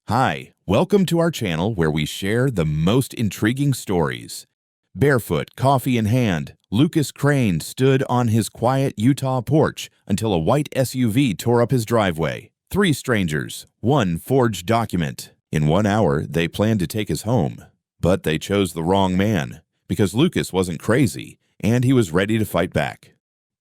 Hi, welcome to our channel where we share the most intriguing stories. Barefoot, coffee in hand, Lucas Crane stood on his quiet Utah porch until a white SUV tore up his driveway. 3 strangers, 1 forged document. In 1 hour, they planned to take his home. But they chose the wrong man, because Lucas wasn't crazy, and he was ready to fight back.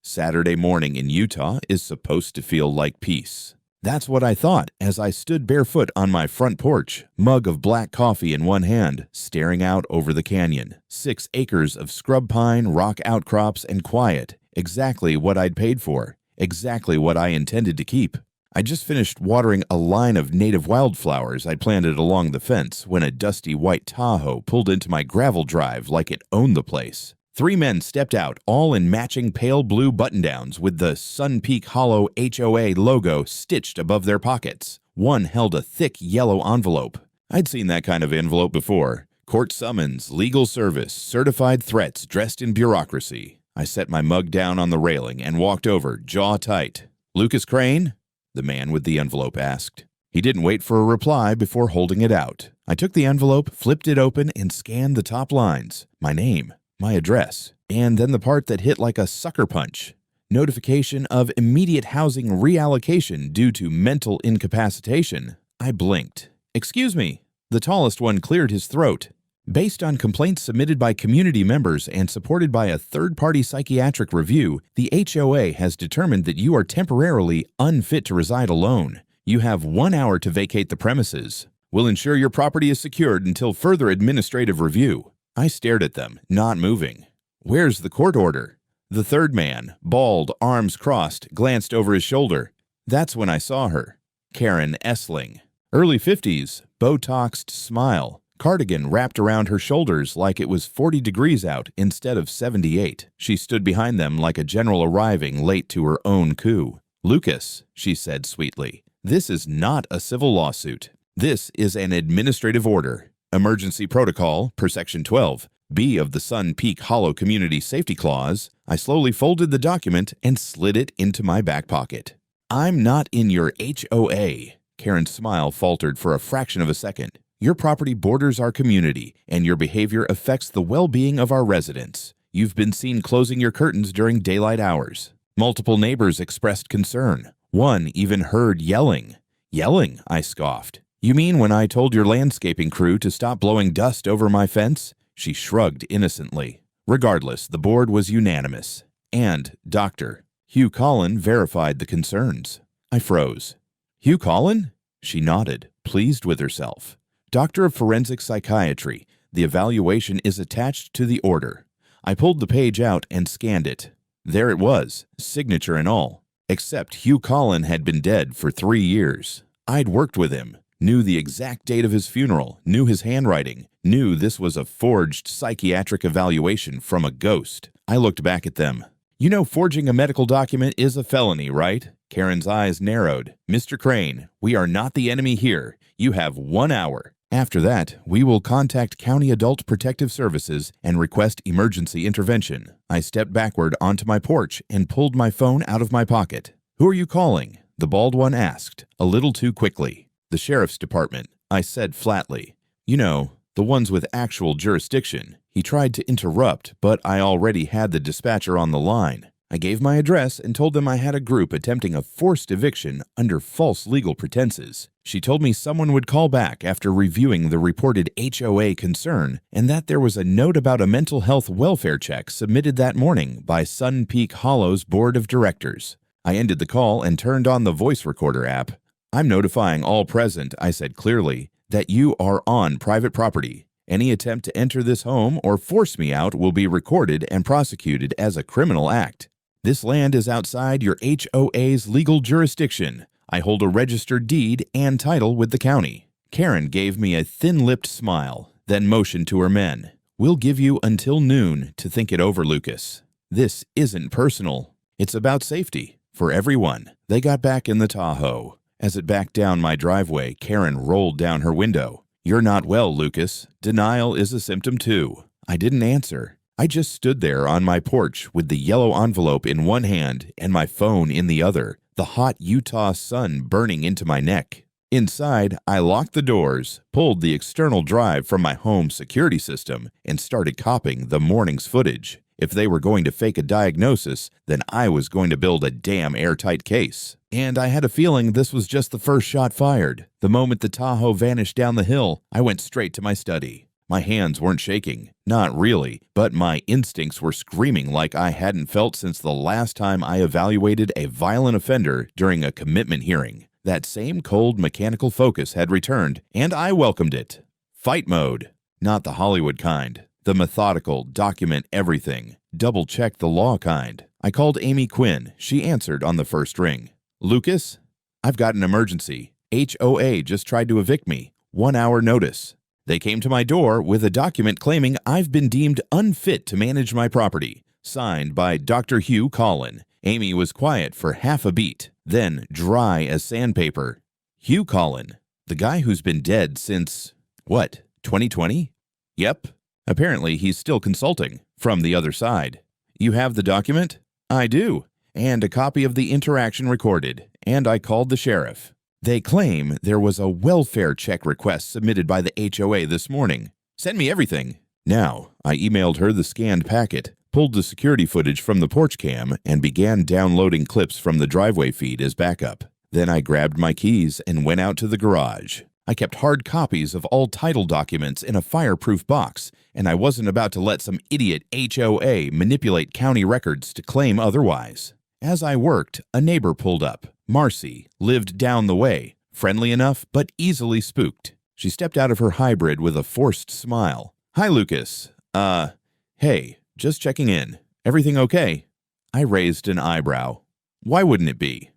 Saturday morning in Utah is supposed to feel like peace. That's what I thought as I stood barefoot on my front porch, mug of black coffee in one hand, staring out over the canyon. 6 acres of scrub pine, rock outcrops, and quiet. Exactly what I'd paid for. Exactly what I intended to keep. I just finished watering a line of native wildflowers I planted along the fence when a dusty white Tahoe pulled into my gravel drive like it owned the place. 3 men stepped out, all in matching pale blue button-downs with the Sun Peak Hollow HOA logo stitched above their pockets. One held a thick yellow envelope. I'd seen that kind of envelope before. Court summons, legal service, certified threats dressed in bureaucracy. I set my mug down on the railing and walked over, jaw tight. "Lucas Crane?" the man with the envelope asked. He didn't wait for a reply before holding it out. I took the envelope, flipped it open, and scanned the top lines. My name. My address, and then the part that hit like a sucker punch. Notification of immediate housing reallocation due to mental incapacitation. I blinked. "Excuse me." The tallest one cleared his throat. "Based on complaints submitted by community members and supported by a third-party psychiatric review, the HOA has determined that you are temporarily unfit to reside alone. You have 1 hour to vacate the premises. We'll ensure your property is secured until further administrative review." I stared at them, not moving. "Where's the court order?" The third man, bald, arms crossed, glanced over his shoulder. That's when I saw her. Karen Essling. Early 50s, Botoxed smile. Cardigan wrapped around her shoulders like it was 40 degrees out instead of 78. She stood behind them like a general arriving late to her own coup. "Lucas," she said sweetly, "this is not a civil lawsuit. This is an administrative order. Emergency Protocol, per Section 12, B of the Sun Peak Hollow Community Safety Clause." I slowly folded the document and slid it into my back pocket. "I'm not in your HOA." Karen's smile faltered for a fraction of a second. "Your property borders our community, and your behavior affects the well-being of our residents. You've been seen closing your curtains during daylight hours. Multiple neighbors expressed concern. One even heard yelling." "Yelling?" I scoffed. "You mean when I told your landscaping crew to stop blowing dust over my fence?" She shrugged innocently. Regardless, the board was unanimous. And Dr. Hugh Collin verified the concerns. I froze. "Hugh Collin?" She nodded, pleased with herself. "Doctor of Forensic Psychiatry. The evaluation is attached to the order." I pulled the page out and scanned it. There it was, signature and all. Except Hugh Collin had been dead for 3 years. I'd worked with him. Knew the exact date of his funeral, knew his handwriting, knew this was a forged psychiatric evaluation from a ghost. I looked back at them. "You know forging a medical document is a felony, right?" Karen's eyes narrowed. "Mr. Crane, we are not the enemy here. You have 1 hour. After that, we will contact County Adult Protective Services and request emergency intervention." I stepped backward onto my porch and pulled my phone out of my pocket. "Who are you calling?" the bald one asked, a little too quickly. "The sheriff's department," I said flatly. "You know, the ones with actual jurisdiction." He tried to interrupt, but I already had the dispatcher on the line. I gave my address and told them I had a group attempting a forced eviction under false legal pretenses. She told me someone would call back after reviewing the reported HOA concern and that there was a note about a mental health welfare check submitted that morning by Sun Peak Hollow's board of directors. I ended the call and turned on the voice recorder app. "I'm notifying all present," I said clearly, "that you are on private property. Any attempt to enter this home or force me out will be recorded and prosecuted as a criminal act. This land is outside your HOA's legal jurisdiction. I hold a registered deed and title with the county." Karen gave me a thin-lipped smile, then motioned to her men. "We'll give you until noon to think it over, Lucas. This isn't personal. It's about safety for everyone." They got back in the Tahoe. As it backed down my driveway, Karen rolled down her window. "You're not well, Lucas. Denial is a symptom too." I didn't answer. I just stood there on my porch with the yellow envelope in one hand and my phone in the other, the hot Utah sun burning into my neck. Inside, I locked the doors, pulled the external drive from my home security system, and started copying the morning's footage. If they were going to fake a diagnosis, then I was going to build a damn airtight case. And I had a feeling this was just the first shot fired. The moment the Tahoe vanished down the hill, I went straight to my study. My hands weren't shaking, not really, but my instincts were screaming like I hadn't felt since the last time I evaluated a violent offender during a commitment hearing. That same cold mechanical focus had returned, and I welcomed it. Fight mode. Not the Hollywood kind. The methodical, document everything, double-check the law kind. I called Amy Quinn. She answered on the first ring. Lucas, I've got an emergency. HOA just tried to evict me. 1 hour notice. They came to my door with a document claiming I've been deemed unfit to manage my property. Signed by Dr. Hugh Collin. Amy was quiet for half a beat, then dry as sandpaper. Hugh Collin, the guy who's been dead since, 2020? Yep. Apparently he's still consulting, from the other side. You have the document? I do, and a copy of the interaction recorded, and I called the sheriff. They claim there was a welfare check request submitted by the HOA this morning. Send me everything. Now, I emailed her the scanned packet, pulled the security footage from the porch cam, and began downloading clips from the driveway feed as backup. Then I grabbed my keys and went out to the garage. I kept hard copies of all title documents in a fireproof box, and I wasn't about to let some idiot HOA manipulate county records to claim otherwise. As I worked, a neighbor pulled up. Marcy lived down the way, friendly enough but easily spooked. She stepped out of her hybrid with a forced smile. Hi, Lucas. Hey, just checking in. Everything okay? I raised an eyebrow. Why wouldn't it be?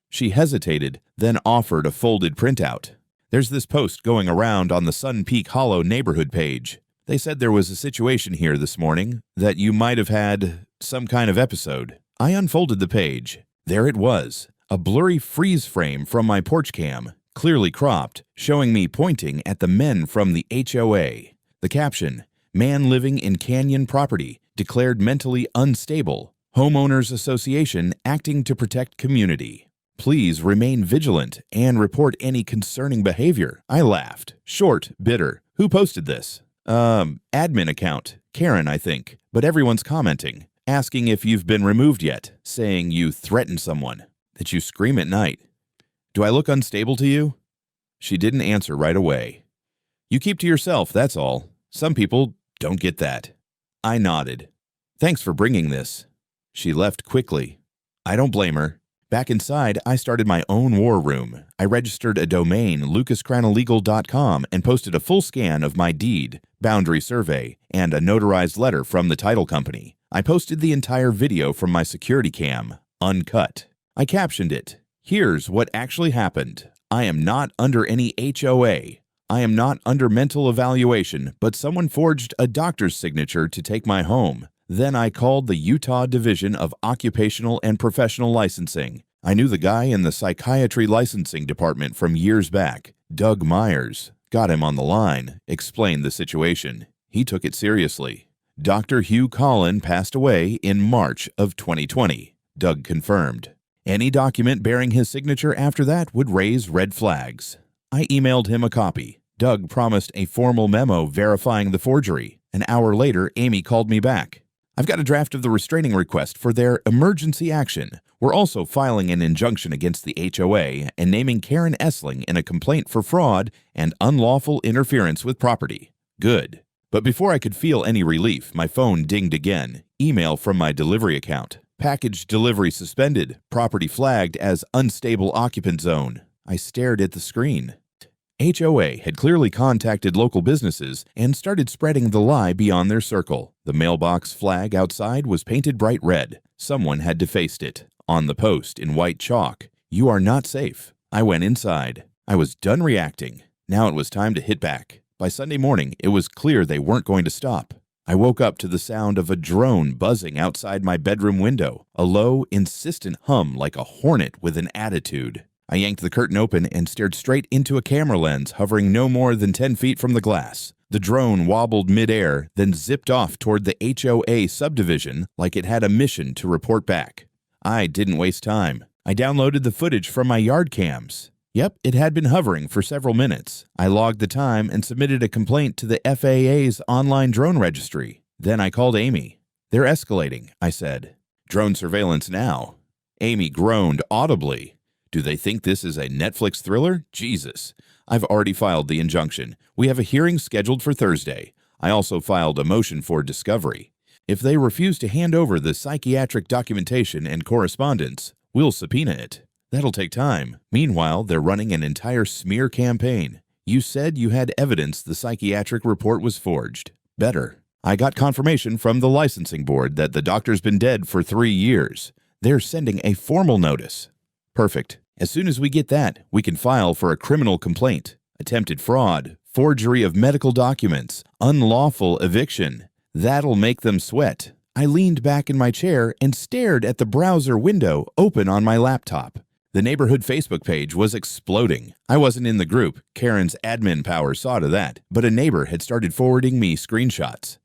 She hesitated, then offered a folded printout. There's this post going around on the Sun Peak Hollow neighborhood page. They said there was a situation here this morning, that you might have had some kind of episode. I unfolded the page. There it was, a blurry freeze frame from my porch cam, clearly cropped, showing me pointing at the men from the HOA. The caption, man living in canyon property, declared mentally unstable. Homeowners Association acting to protect community. Please remain vigilant and report any concerning behavior. I laughed. Short, bitter. Who posted this? Admin account. Karen, I think. But everyone's commenting, asking if you've been removed yet, saying you threaten someone, that you scream at night. Do I look unstable to you? She didn't answer right away. You keep to yourself, that's all. Some people don't get that. I nodded. Thanks for bringing this. She left quickly. I don't blame her. Back inside, I started my own war room. I registered a domain, lucascranalegal.com, and posted a full scan of my deed, boundary survey, and a notarized letter from the title company. I posted the entire video from my security cam, uncut. I captioned it. Here's what actually happened. I am not under any HOA. I am not under mental evaluation, but someone forged a doctor's signature to take my home. Then I called the Utah Division of Occupational and Professional Licensing. I knew the guy in the psychiatry licensing department from years back, Doug Myers. Got him on the line, explained the situation. He took it seriously. Dr. Hugh Collin passed away in March of 2020, Doug confirmed. Any document bearing his signature after that would raise red flags. I emailed him a copy. Doug promised a formal memo verifying the forgery. An hour later, Amy called me back. I've got a draft of the restraining request for their emergency action. We're also filing an injunction against the HOA and naming Karen Essling in a complaint for fraud and unlawful interference with property. Good. But before I could feel any relief, my phone dinged again. Email from my delivery account. Package delivery suspended. Property flagged as unstable occupant zone. I stared at the screen. HOA had clearly contacted local businesses and started spreading the lie beyond their circle. The mailbox flag outside was painted bright red. Someone had defaced it. On the post in white chalk, "You are not safe." I went inside. I was done reacting. Now it was time to hit back. By Sunday morning, it was clear they weren't going to stop. I woke up to the sound of a drone buzzing outside my bedroom window, a low, insistent hum like a hornet with an attitude. I yanked the curtain open and stared straight into a camera lens hovering no more than 10 feet from the glass. The drone wobbled midair, then zipped off toward the HOA subdivision like it had a mission to report back. I didn't waste time. I downloaded the footage from my yard cams. Yep, it had been hovering for several minutes. I logged the time and submitted a complaint to the FAA's online drone registry. Then I called Amy. "They're escalating," I said. "Drone surveillance now." Amy groaned audibly. "Do they think this is a Netflix thriller? Jesus. I've already filed the injunction. We have a hearing scheduled for Thursday. I also filed a motion for discovery. If they refuse to hand over the psychiatric documentation and correspondence, we'll subpoena it. That'll take time. Meanwhile, they're running an entire smear campaign. You said you had evidence the psychiatric report was forged. Better. I got confirmation from the licensing board that the doctor's been dead for 3 years. They're sending a formal notice. Perfect. As soon as we get that, we can file for a criminal complaint, attempted fraud, forgery of medical documents, unlawful eviction. That'll make them sweat." I leaned back in my chair and stared at the browser window open on my laptop. The neighborhood Facebook page was exploding. I wasn't in the group. Karen's admin power saw to that, but a neighbor had started forwarding me screenshots.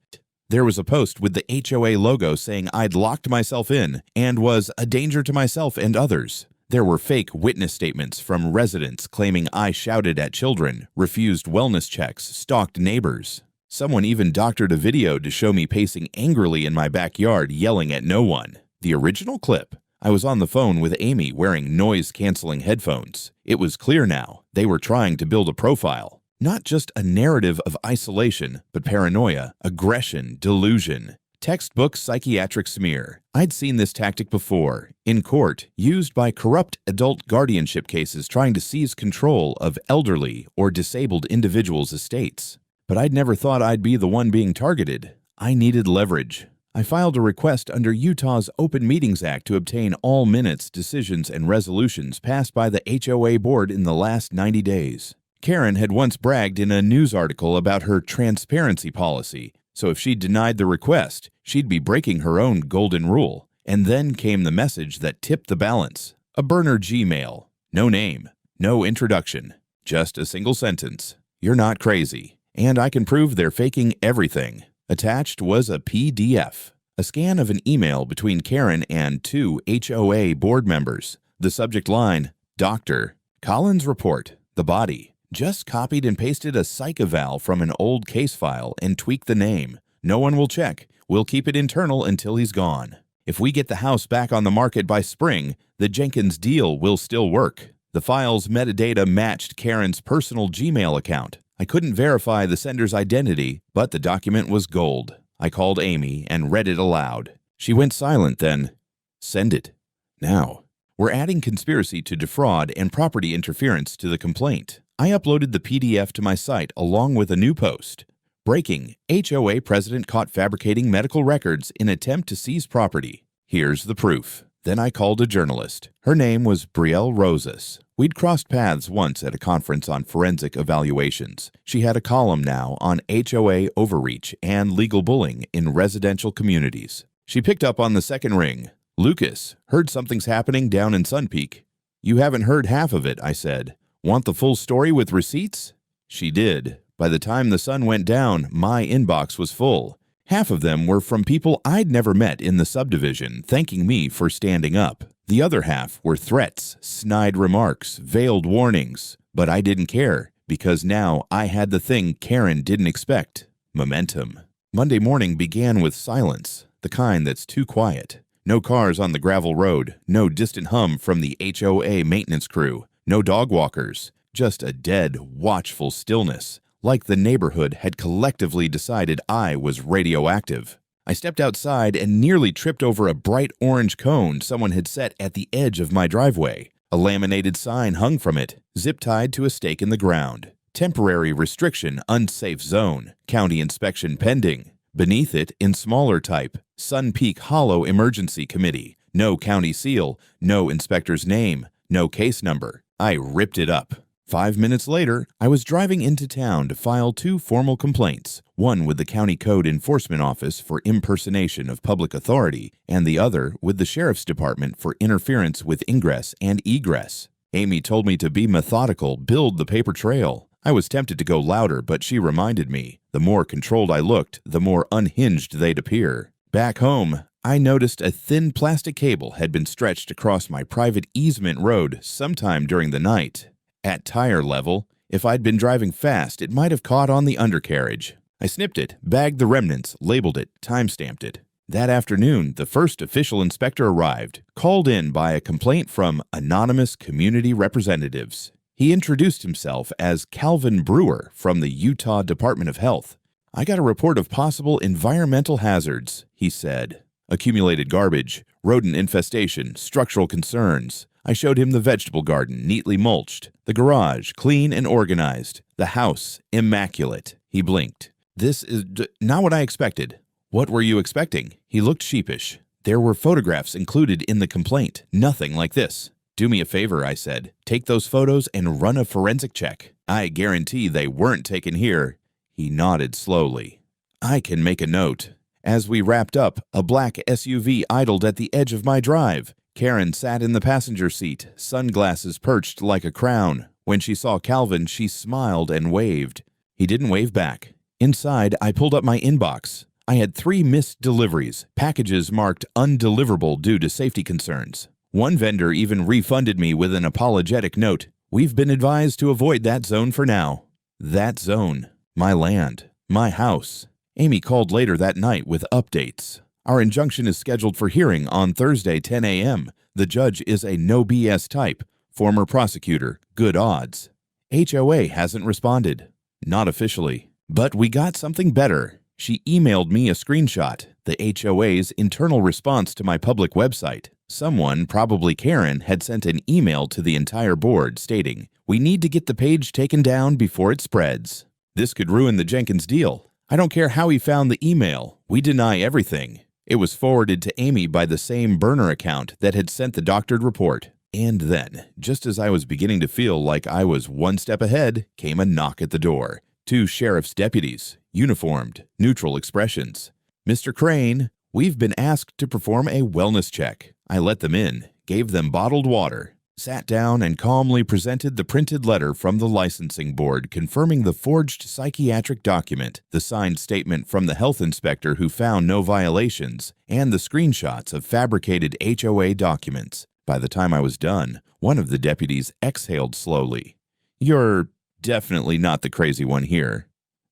There was a post with the HOA logo saying I'd locked myself in and was a danger to myself and others. There were fake witness statements from residents claiming I shouted at children, refused wellness checks, stalked neighbors. Someone even doctored a video to show me pacing angrily in my backyard, yelling at no one. The original clip. I was on the phone with Amy wearing noise-canceling headphones. It was clear now. They were trying to build a profile. Not just a narrative of isolation, but paranoia, aggression, delusion. Textbook psychiatric smear. I'd seen this tactic before, in court, used by corrupt adult guardianship cases trying to seize control of elderly or disabled individuals' estates. But I'd never thought I'd be the one being targeted. I needed leverage. I filed a request under Utah's Open Meetings Act to obtain all minutes, decisions, and resolutions passed by the HOA board in the last 90 days. Karen had once bragged in a news article about her transparency policy, so if she denied the request, she'd be breaking her own golden rule. And then came the message that tipped the balance. A burner Gmail. No name. No introduction. Just a single sentence. "You're not crazy. And I can prove they're faking everything." Attached was a PDF. A scan of an email between Karen and 2 HOA board members. The subject line, "Doctor. Collins report. The body." Just copied and pasted a psych eval from an old case file and tweaked the name. "No one will check. We'll keep it internal until he's gone. If we get the house back on the market by spring, the Jenkins deal will still work." The file's metadata matched Karen's personal Gmail account. I couldn't verify the sender's identity, but the document was gold. I called Amy and read it aloud. She went silent then. "Send it. Now." We're adding conspiracy to defraud and property interference to the complaint. I uploaded the PDF to my site along with a new post. Breaking: HOA president caught fabricating medical records in attempt to seize property. Here's the proof. Then I called a journalist. Her name was Brielle Rosas. We'd crossed paths once at a conference on forensic evaluations. She had a column now on HOA overreach and legal bullying in residential communities. She picked up on the second ring. "Lucas, heard something's happening down in Sun Peak." "You haven't heard half of it," I said. "Want the full story with receipts?" She did. By the time the sun went down, my inbox was full. Half of them were from people I'd never met in the subdivision, thanking me for standing up. The other half were threats, snide remarks, veiled warnings. But I didn't care, because now I had the thing Karen didn't expect: momentum. Monday morning began with silence, the kind that's too quiet. No cars on the gravel road, no distant hum from the HOA maintenance crew, no dog walkers, just a dead, watchful stillness, like the neighborhood had collectively decided I was radioactive. I stepped outside and nearly tripped over a bright orange cone someone had set at the edge of my driveway. A laminated sign hung from it, zip-tied to a stake in the ground. "Temporary restriction, unsafe zone, county inspection pending." Beneath it, in smaller type, "Sun Peak Hollow Emergency Committee." No county seal, no inspector's name, no case number. I ripped it up. 5 minutes later, I was driving into town to file 2 formal complaints, one with the County Code Enforcement Office for impersonation of public authority, and the other with the Sheriff's Department for interference with ingress and egress. Amy told me to be methodical, build the paper trail. I was tempted to go louder, but she reminded me, the more controlled I looked, the more unhinged they'd appear. Back home, I noticed a thin plastic cable had been stretched across my private easement road sometime during the night. At tire level, if I'd been driving fast, it might have caught on the undercarriage. I snipped it, bagged the remnants, labeled it, time-stamped it. That afternoon, the first official inspector arrived, called in by a complaint from anonymous community representatives. He introduced himself as Calvin Brewer from the Utah Department of Health. "I got a report of possible environmental hazards," he said. "Accumulated garbage, rodent infestation, structural concerns." I showed him the vegetable garden, neatly mulched, the garage, clean and organized, the house, immaculate. He blinked. "This is not what I expected." "What were you expecting?" He looked sheepish. "There were photographs included in the complaint. Nothing like this." "Do me a favor," I said. "Take those photos and run a forensic check. I guarantee they weren't taken here." He nodded slowly. "I can make a note." As we wrapped up, a black SUV idled at the edge of my drive. Karen sat in the passenger seat, sunglasses perched like a crown. When she saw Calvin, she smiled and waved. He didn't wave back. Inside, I pulled up my inbox. I had 3 missed deliveries, packages marked undeliverable due to safety concerns. One vendor even refunded me with an apologetic note. "We've been advised to avoid that zone for now." That zone. My land. My house. Amy called later that night with updates. "Our injunction is scheduled for hearing on Thursday, 10 a.m. The judge is a no BS type. Former prosecutor. Good odds." HOA hasn't responded. Not officially. But we got something better. She emailed me a screenshot, the HOA's internal response to my public website. Someone, probably Karen, had sent an email to the entire board stating, "We need to get the page taken down before it spreads." This could ruin the Jenkins deal. I don't care how he found the email. We deny everything. It was forwarded to Amy by the same burner account that had sent the doctored report. And then, just as I was beginning to feel like I was one step ahead, came a knock at the door. 2 sheriff's deputies, uniformed, neutral expressions. "Mr. Crane, we've been asked to perform a wellness check." I let them in, gave them bottled water, sat down and calmly presented the printed letter from the licensing board confirming the forged psychiatric document, the signed statement from the health inspector who found no violations, and the screenshots of fabricated HOA documents. By the time I was done, one of the deputies exhaled slowly. "You're definitely not the crazy one here."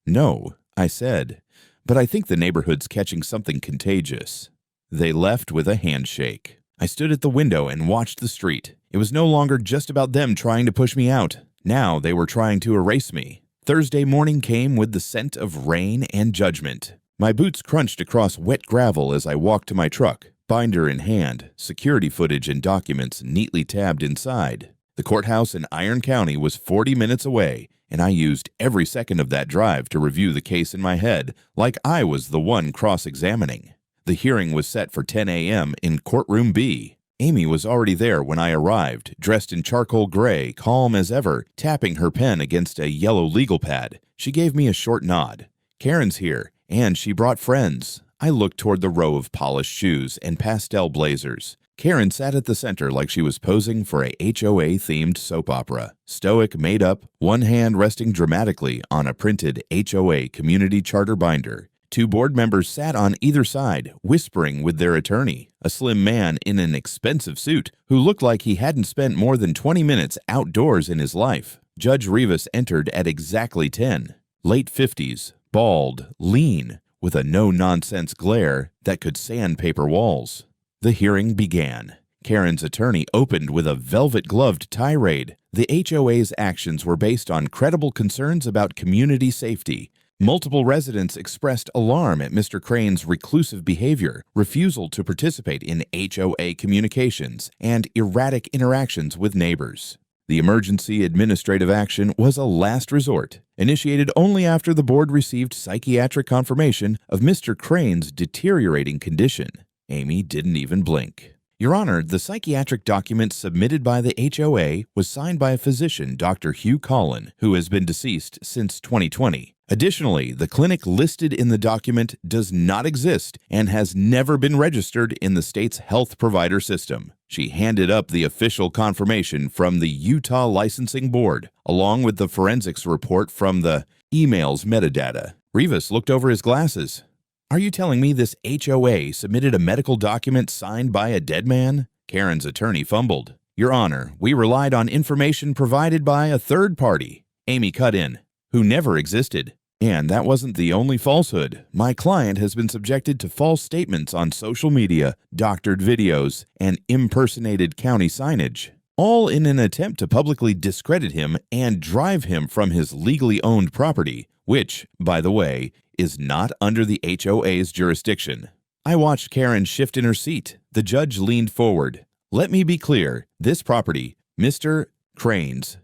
"No," I said, "but I think the neighborhood's catching something contagious." They left with a handshake. I stood at the window and watched the street. It was no longer just about them trying to push me out. Now they were trying to erase me. Thursday morning came with the scent of rain and judgment. My boots crunched across wet gravel as I walked to my truck, binder in hand, security footage and documents neatly tabbed inside. The courthouse in Iron County was 40 minutes away, and I used every second of that drive to review the case in my head like I was the one cross-examining. The hearing was set for 10 a.m. in Courtroom B. Amy was already there when I arrived, dressed in charcoal gray, calm as ever, tapping her pen against a yellow legal pad. She gave me a short nod. "Karen's here, and she brought friends." I looked toward the row of polished shoes and pastel blazers. Karen sat at the center like she was posing for a HOA-themed soap opera. Stoic, made up, one hand resting dramatically on a printed HOA community charter binder. 2 board members sat on either side, whispering with their attorney, a slim man in an expensive suit who looked like he hadn't spent more than 20 minutes outdoors in his life. Judge Rivas entered at exactly 10. Late 50s, bald, lean, with a no-nonsense glare that could sandpaper walls. The hearing began. Karen's attorney opened with a velvet-gloved tirade. The HOA's actions were based on credible concerns about community safety. Multiple residents expressed alarm at Mr. Crane's reclusive behavior, refusal to participate in HOA communications, and erratic interactions with neighbors. The emergency administrative action was a last resort, initiated only after the board received psychiatric confirmation of Mr. Crane's deteriorating condition. Amy didn't even blink. "Your Honor, the psychiatric document submitted by the HOA was signed by a physician, Dr. Hugh Collin, who has been deceased since 2020. Additionally, the clinic listed in the document does not exist and has never been registered in the state's health provider system." She handed up the official confirmation from the Utah Licensing Board, along with the forensics report from the email's metadata. Rivas looked over his glasses. "Are you telling me this HOA submitted a medical document signed by a dead man?" Karen's attorney fumbled. Your Honor, we relied on information provided by a third party, Amy cut in, who never existed. And that wasn't the only falsehood. My client has been subjected to false statements on social media, doctored videos, and impersonated county signage, all in an attempt to publicly discredit him and drive him from his legally owned property, which, by the way, is not under the HOA's jurisdiction. I watched Karen shift in her seat. The judge leaned forward. Let me be clear, this property, Mr. Crane's,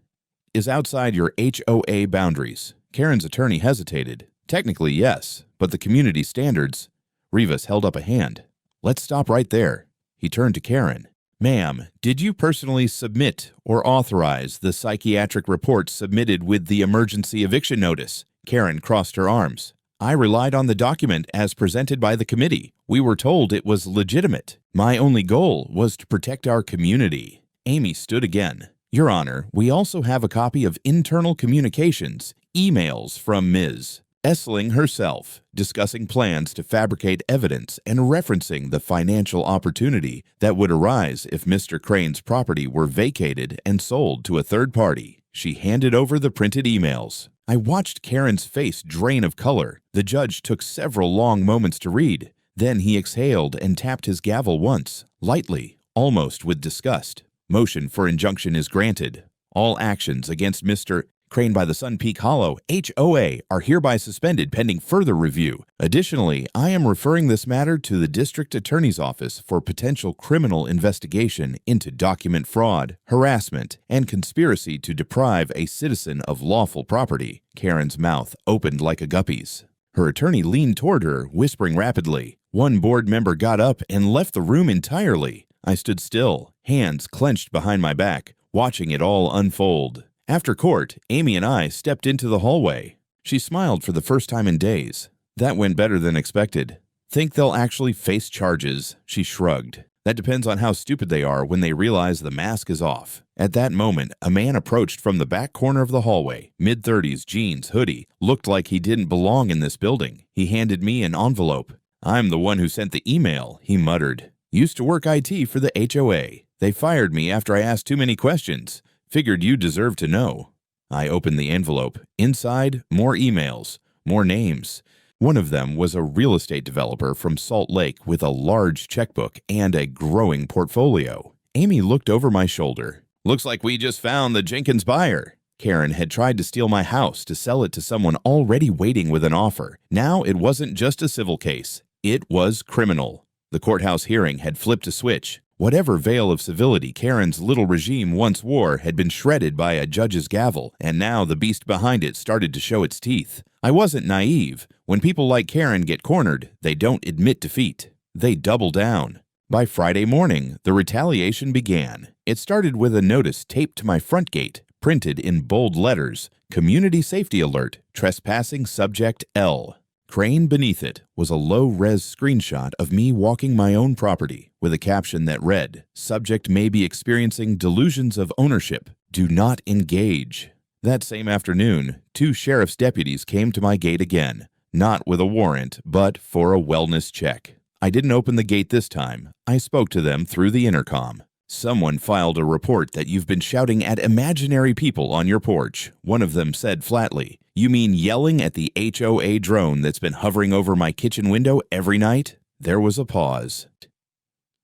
is outside your HOA boundaries. Karen's attorney hesitated. Technically, yes, but the community standards. Rivas held up a hand. Let's stop right there. He turned to Karen. Ma'am, did you personally submit or authorize the psychiatric report submitted with the emergency eviction notice? Karen crossed her arms. I relied on the document as presented by the committee. We were told it was legitimate. My only goal was to protect our community. Amy stood again. Your Honor, we also have a copy of internal communications, emails from Ms. Essling herself, discussing plans to fabricate evidence and referencing the financial opportunity that would arise if Mr. Crane's property were vacated and sold to a third party. She handed over the printed emails. I watched Karen's face drain of color. The judge took several long moments to read. Then he exhaled and tapped his gavel once, lightly, almost with disgust. Motion for injunction is granted. All actions against Mr. Crane by the Sun Peak Hollow HOA are hereby suspended pending further review. Additionally, I am referring this matter to the District Attorney's Office for potential criminal investigation into document fraud, harassment, and conspiracy to deprive a citizen of lawful property. Karen's mouth opened like a guppy's. Her attorney leaned toward her, whispering rapidly. One board member got up and left the room entirely. I stood still, hands clenched behind my back, watching it all unfold. After court, Amy and I stepped into the hallway. She smiled for the first time in days. That went better than expected. Think they'll actually face charges? She shrugged. That depends on how stupid they are when they realize the mask is off. At that moment, a man approached from the back corner of the hallway. Mid-30s, jeans, hoodie. Looked like he didn't belong in this building. He handed me an envelope. I'm the one who sent the email, he muttered. Used to work IT for the HOA. They fired me after I asked too many questions. Figured you deserved to know. I opened the envelope. Inside, more emails, more names. One of them was a real estate developer from Salt Lake with a large checkbook and a growing portfolio. Amy looked over my shoulder. Looks like we just found the Jenkins buyer. Karen had tried to steal my house to sell it to someone already waiting with an offer. Now it wasn't just a civil case. It was criminal. The courthouse hearing had flipped a switch. Whatever veil of civility Karen's little regime once wore had been shredded by a judge's gavel, and now the beast behind it started to show its teeth. I wasn't naive. When people like Karen get cornered, they don't admit defeat. They double down. By Friday morning, the retaliation began. It started with a notice taped to my front gate, printed in bold letters, Community Safety Alert, Trespassing Subject L. Crane beneath it was a low-res screenshot of me walking my own property with a caption that read, Subject may be experiencing delusions of ownership. Do not engage. That same afternoon, 2 sheriff's deputies came to my gate again, not with a warrant, but for a wellness check. I didn't open the gate this time. I spoke to them through the intercom. Someone filed a report that you've been shouting at imaginary people on your porch. One of them said flatly, You mean yelling at the HOA drone that's been hovering over my kitchen window every night? There was a pause.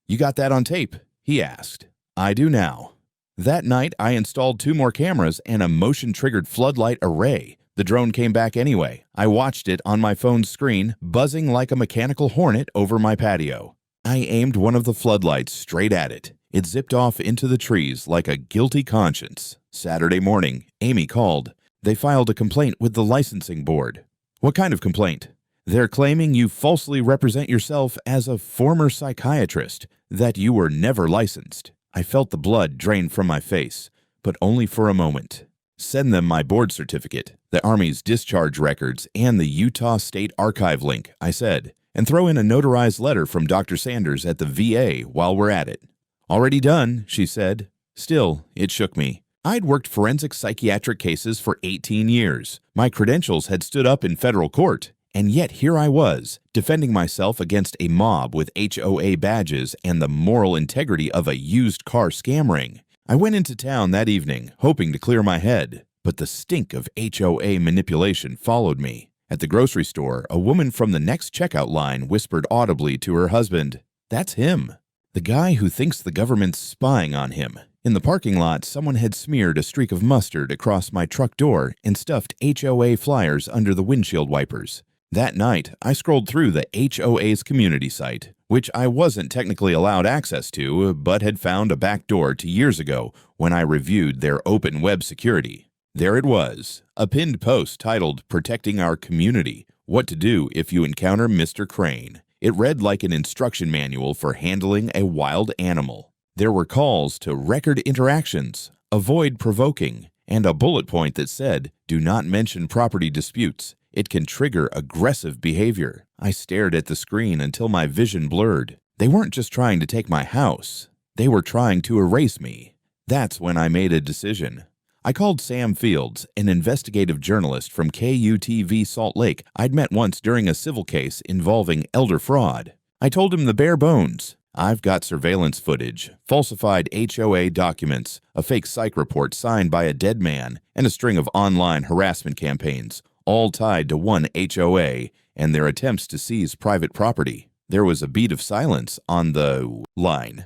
You got that on tape? He asked. I do now. That night, I installed 2 more cameras and a motion-triggered floodlight array. The drone came back anyway. I watched it on my phone's screen, buzzing like a mechanical hornet over my patio. I aimed one of the floodlights straight at it. It zipped off into the trees like a guilty conscience. Saturday morning, Amy called. They filed a complaint with the licensing board. What kind of complaint? They're claiming you falsely represent yourself as a former psychiatrist, that you were never licensed. I felt the blood drain from my face, but only for a moment. Send them my board certificate, the Army's discharge records, and the Utah State Archive link, I said, and throw in a notarized letter from Dr. Sanders at the VA while we're at it. Already done, she said. Still, it shook me. I'd worked forensic psychiatric cases for 18 years. My credentials had stood up in federal court, and yet here I was, defending myself against a mob with HOA badges and the moral integrity of a used car scam ring. I went into town that evening, hoping to clear my head, but the stink of HOA manipulation followed me. At the grocery store, a woman from the next checkout line whispered audibly to her husband, "That's him. The guy who thinks the government's spying on him." In the parking lot, someone had smeared a streak of mustard across my truck door and stuffed HOA flyers under the windshield wipers. That night, I scrolled through the HOA's community site, which I wasn't technically allowed access to, but had found a back door to years ago when I reviewed their open web security. There it was, a pinned post titled "Protecting Our Community: What to Do If You Encounter Mr. Crane." It read like an instruction manual for handling a wild animal. There were calls to record interactions, avoid provoking, and a bullet point that said, "Do not mention property disputes. It can trigger aggressive behavior." I stared at the screen until my vision blurred. They weren't just trying to take my house. They were trying to erase me. That's when I made a decision. I called Sam Fields, an investigative journalist from KUTV Salt Lake I'd met once during a civil case involving elder fraud. I told him the bare bones. "I've got surveillance footage, falsified HOA documents, a fake psych report signed by a dead man, and a string of online harassment campaigns, all tied to one HOA and their attempts to seize private property." There was a beat of silence on the line.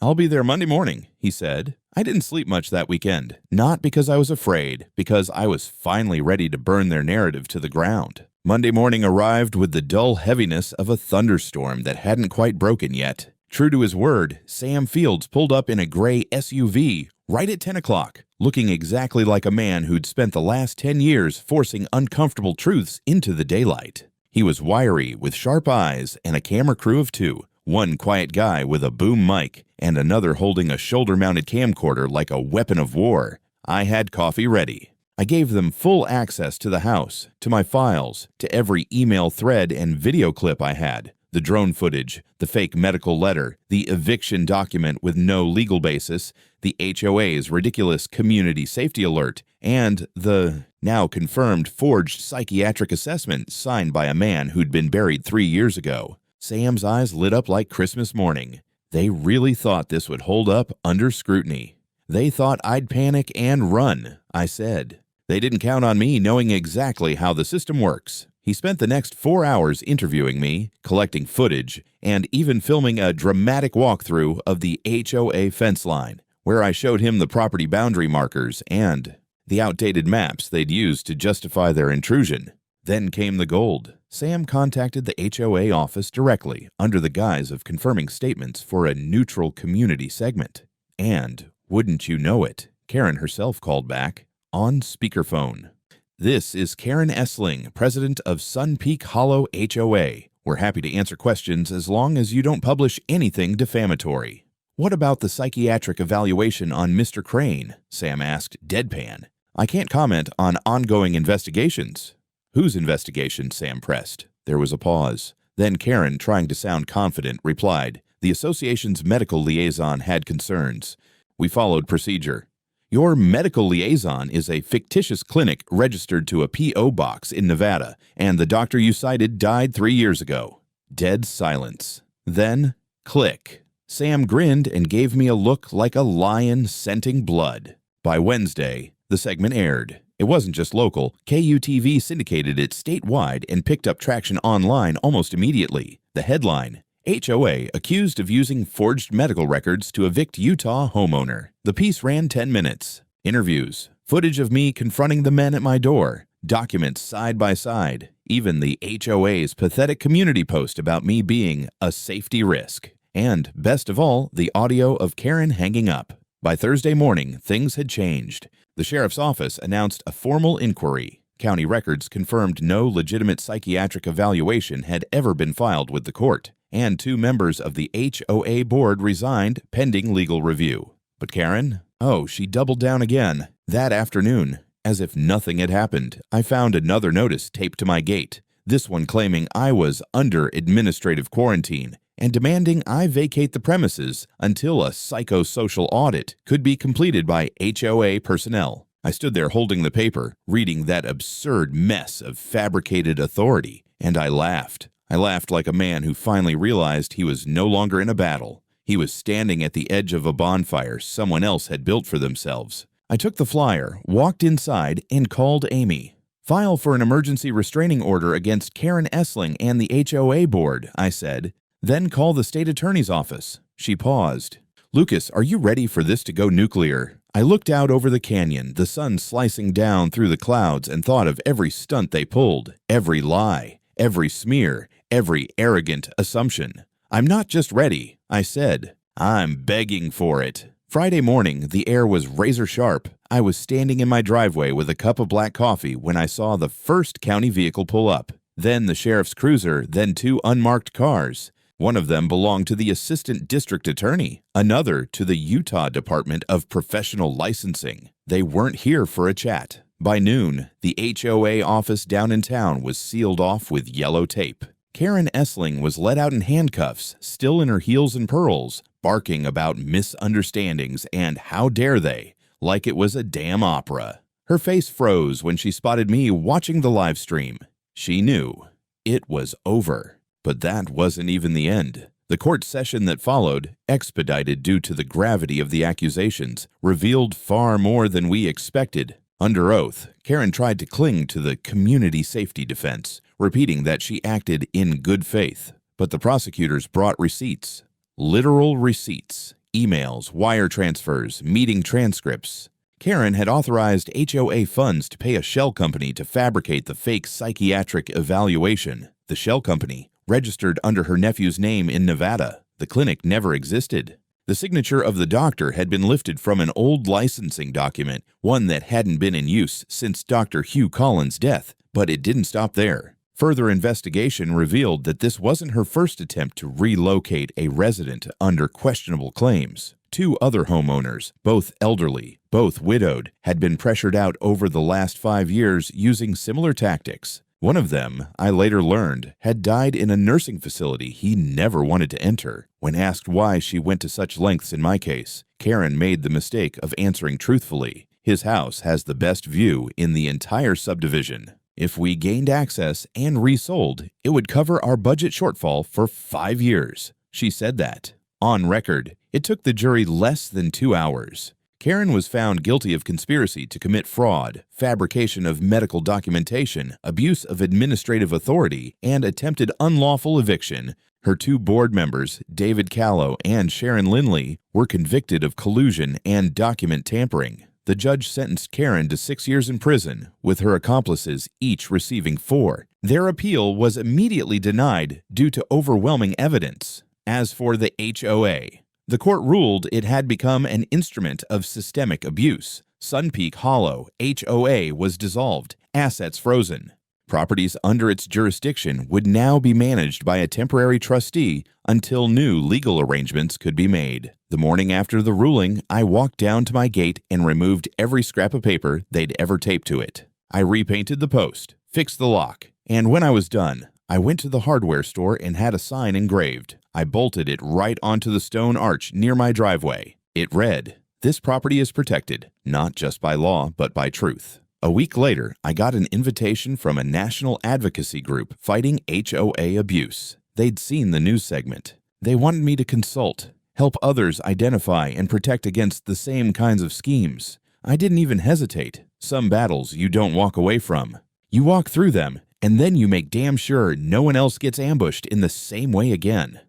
"I'll be there Monday morning," he said. I didn't sleep much that weekend, not because I was afraid, because I was finally ready to burn their narrative to the ground. Monday morning arrived with the dull heaviness of a thunderstorm that hadn't quite broken yet. True to his word, Sam Fields pulled up in a gray SUV right at 10 o'clock, looking exactly like a man who'd spent the last 10 years forcing uncomfortable truths into the daylight. He was wiry, with sharp eyes, and a camera crew of two, one quiet guy with a boom mic, and another holding a shoulder-mounted camcorder like a weapon of war. I had coffee ready. I gave them full access to the house, to my files, to every email thread and video clip I had. The drone footage, the fake medical letter, the eviction document with no legal basis, the HOA's ridiculous community safety alert, and the now confirmed forged psychiatric assessment signed by a man who'd been buried 3 years ago. Sam's eyes lit up like Christmas morning. They really thought this would hold up under scrutiny. They thought I'd panic and run, I said. They didn't count on me knowing exactly how the system works. He spent the next 4 hours interviewing me, collecting footage, and even filming a dramatic walkthrough of the HOA fence line, where I showed him the property boundary markers and the outdated maps they'd used to justify their intrusion. Then came the gold. Sam contacted the HOA office directly under the guise of confirming statements for a neutral community segment. And, wouldn't you know it, Karen herself called back on speakerphone. "This is Karen Essling, president of Sun Peak Hollow HOA. We're happy to answer questions as long as you don't publish anything defamatory." "What about the psychiatric evaluation on Mr. Crane?" Sam asked, deadpan. "I can't comment on ongoing investigations." "Whose investigation?" Sam pressed. There was a pause. Then Karen, trying to sound confident, replied, "The association's medical liaison had concerns. We followed procedure." "Your medical liaison is a fictitious clinic registered to a P.O. box in Nevada, and the doctor you cited died 3 years ago." Dead silence. Then, click. Sam grinned and gave me a look like a lion scenting blood. By Wednesday, the segment aired. It wasn't just local. KUTV syndicated it statewide and picked up traction online almost immediately. The headline: HOA accused of using forged medical records to evict Utah homeowner. The piece ran 10 minutes. Interviews, footage of me confronting the men at my door, documents side by side, even the HOA's pathetic community post about me being a safety risk. And, best of all, the audio of Karen hanging up. By Thursday morning, things had changed. The sheriff's office announced a formal inquiry. County records confirmed no legitimate psychiatric evaluation had ever been filed with the court, and 2 members of the HOA board resigned pending legal review. But Karen? Oh, she doubled down again. That afternoon, as if nothing had happened, I found another notice taped to my gate, this one claiming I was under administrative quarantine and demanding I vacate the premises until a psychosocial audit could be completed by HOA personnel. I stood there holding the paper, reading that absurd mess of fabricated authority, and I laughed. I laughed like a man who finally realized he was no longer in a battle. He was standing at the edge of a bonfire someone else had built for themselves. I took the flyer, walked inside, and called Amy. "File for an emergency restraining order against Karen Essling and the HOA board," I said. "Then call the state attorney's office." She paused. "Lucas, are you ready for this to go nuclear?" I looked out over the canyon, the sun slicing down through the clouds, and thought of every stunt they pulled, every lie, every smear, every arrogant assumption. "I'm not just ready," I said. "I'm begging for it." Friday morning, the air was razor sharp. I was standing in my driveway with a cup of black coffee when I saw the first county vehicle pull up. Then the sheriff's cruiser, then two unmarked cars. One of them belonged to the assistant district attorney, another to the Utah Department of Professional Licensing. They weren't here for a chat. By noon, the HOA office down in town was sealed off with yellow tape. Karen Essling was let out in handcuffs, still in her heels and pearls, barking about misunderstandings and how dare they, like it was a damn opera. Her face froze when she spotted me watching the live stream. She knew it was over. But that wasn't even the end. The court session that followed, expedited due to the gravity of the accusations, revealed far more than we expected. Under oath, Karen tried to cling to the community safety defense, repeating that she acted in good faith. But the prosecutors brought receipts. Literal receipts. Emails, wire transfers, meeting transcripts. Karen had authorized HOA funds to pay a shell company to fabricate the fake psychiatric evaluation. The shell company, registered under her nephew's name in Nevada. The clinic never existed. The signature of the doctor had been lifted from an old licensing document, one that hadn't been in use since Dr. Hugh Collins' death, but it didn't stop there. Further investigation revealed that this wasn't her first attempt to relocate a resident under questionable claims. Two other homeowners, both elderly, both widowed, had been pressured out over the last 5 years using similar tactics. One of them, I later learned, had died in a nursing facility he never wanted to enter. When asked why she went to such lengths in my case, Karen made the mistake of answering truthfully. "His house has the best view in the entire subdivision. If we gained access and resold, it would cover our budget shortfall for 5 years. She said that. On record, it took the jury less than 2 hours. Karen was found guilty of conspiracy to commit fraud, fabrication of medical documentation, abuse of administrative authority, and attempted unlawful eviction. Her two board members, David Callow and Sharon Lindley, were convicted of collusion and document tampering. The judge sentenced Karen to 6 years in prison, with her accomplices each receiving 4. Their appeal was immediately denied due to overwhelming evidence. As for the HOA, the court ruled it had become an instrument of systemic abuse. Sun Peak Hollow HOA was dissolved, assets frozen. Properties under its jurisdiction would now be managed by a temporary trustee until new legal arrangements could be made. The morning after the ruling, I walked down to my gate and removed every scrap of paper they'd ever taped to it. I repainted the post, fixed the lock, and when I was done, I went to the hardware store and had a sign engraved. I bolted it right onto the stone arch near my driveway. It read, "This property is protected, not just by law, but by truth." A week later, I got an invitation from a national advocacy group fighting HOA abuse. They'd seen the news segment. They wanted me to consult, help others identify and protect against the same kinds of schemes. I didn't even hesitate. Some battles you don't walk away from. You walk through them, and then you make damn sure no one else gets ambushed in the same way again.